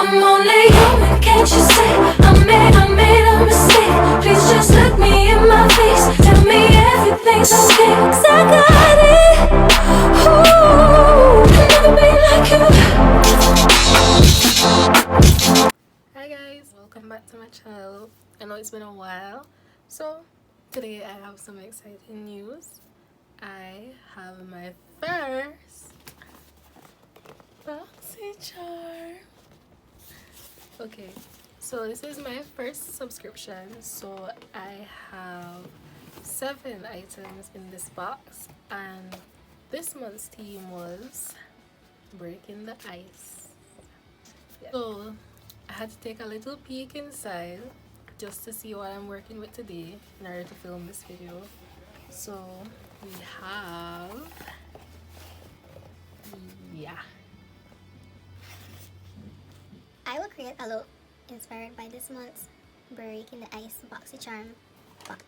I'm only human, can't you see? I made a mistake. Please just look me in my face. Tell me everything's okay, 'cause I got it. Ooh, I'll never be like you. Hi guys, welcome back to my channel. I know it's been a while, so today I have some exciting news. I have my first BoxyCharm. Okay, so this is my first subscription, so I have 7 items in this box, and this month's theme was breaking the ice. Yeah. So I had to take a little peek inside just to see what I'm working with today in order to film this video. So we have, I will create a look inspired by this month's Breaking the Ice BoxyCharm box.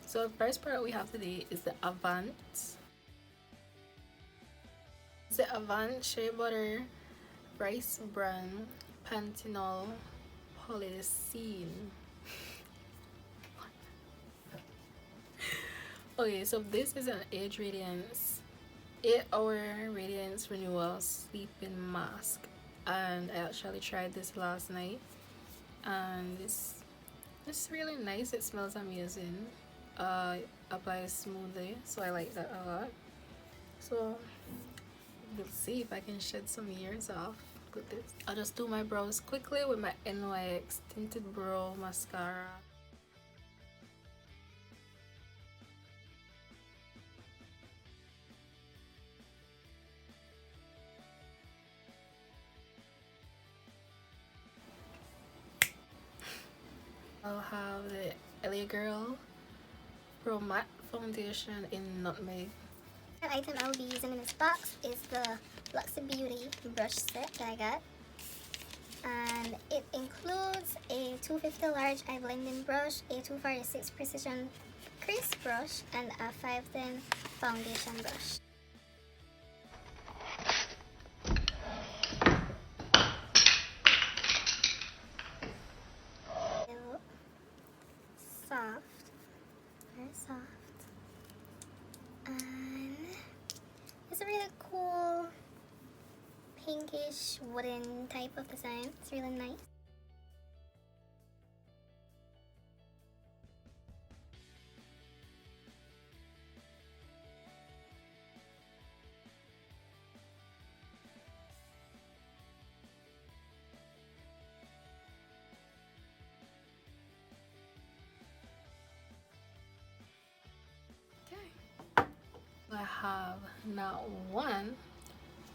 So the first product we have today is the Avant. It's the Avant Shea Butter Rice Bran Panthenol Polylysine. Okay, so this is an age radiance 8-hour radiance renewal sleeping mask, and I actually tried this last night, and it's really nice. It smells amazing. It applies smoothly, so I like that a lot. So we'll see if I can shed some years off with this. I'll just do my brows quickly with my NYX tinted brow mascara. I'll have the LA Girl Pro Matte Foundation in Nutmeg. The item I will be using in this box is the Boxy Beauty brush set that I got. And it includes a 250 large eye blending brush, a 246 precision crease brush, and a 510 foundation brush. Soft, very soft, and it's a really cool pinkish wooden type of design. It's really nice. I have not one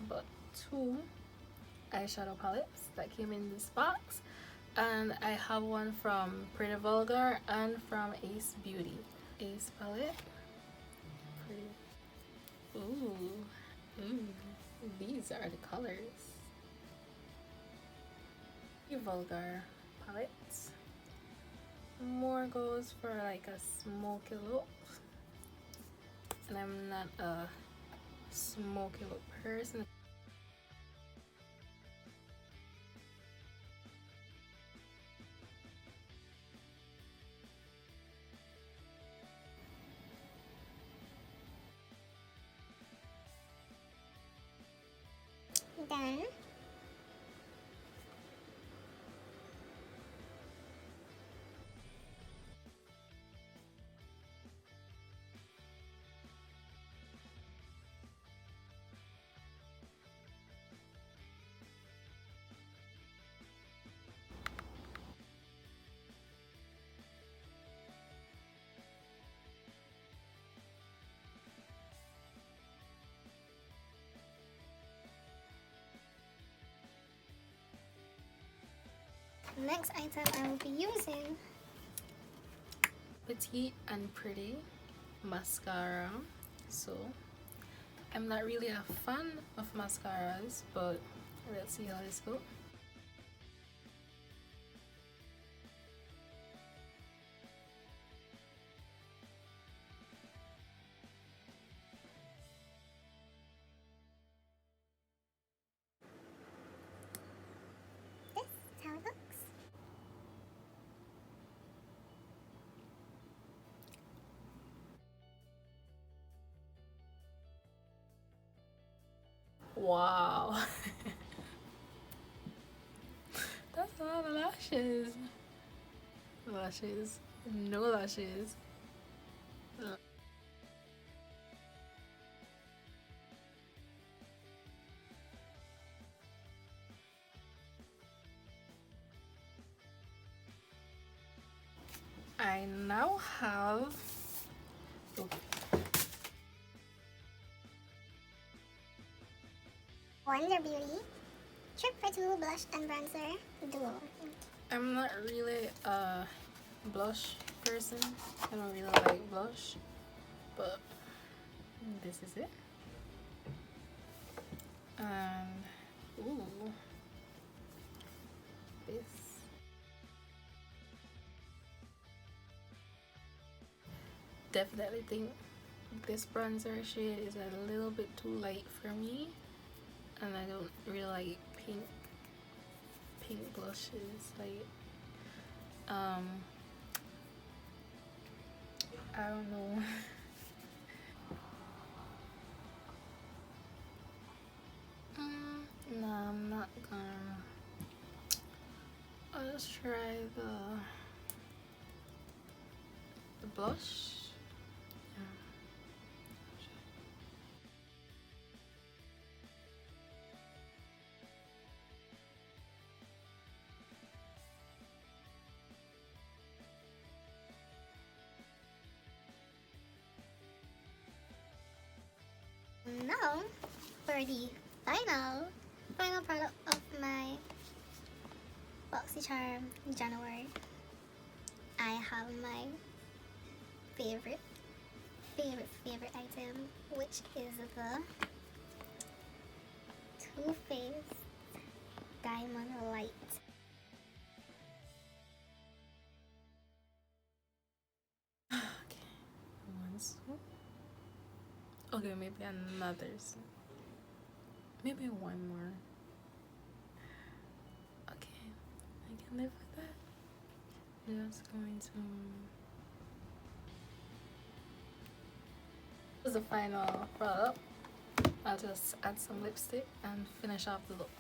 but 2 eyeshadow palettes that came in this box, and I have one from Pretty Vulgar and from Ace Beauty. Ace palette, pretty. Ooh, these are the colors. Pretty Vulgar palettes. More goes for like a smoky look, and I'm not a smoky look person. Done. Next item I will be using Petite and Pretty mascara. So I'm not really a fan of mascaras, but let's see how this goes. Wow. That's a lot of lashes. Lashes. No lashes. I now have Wonder Beauty Trip for Two Blush and Bronzer Duo. I'm not really a blush person. I don't really like blush, but this is it. And ooh, this. Definitely think this bronzer shade is a little bit too light for me, and I don't really like pink blushes. Like I don't know. No, I'm not gonna. I'll just try the blush. Now, for the final product of my BoxyCharm January, I have my favorite item, which is the Too Faced Diamond Light. Okay, one swoop. Okay, maybe another swoop. Maybe one more. Okay, I can live with that. Just going to. This is the final product. I'll just add some lipstick and finish off the look.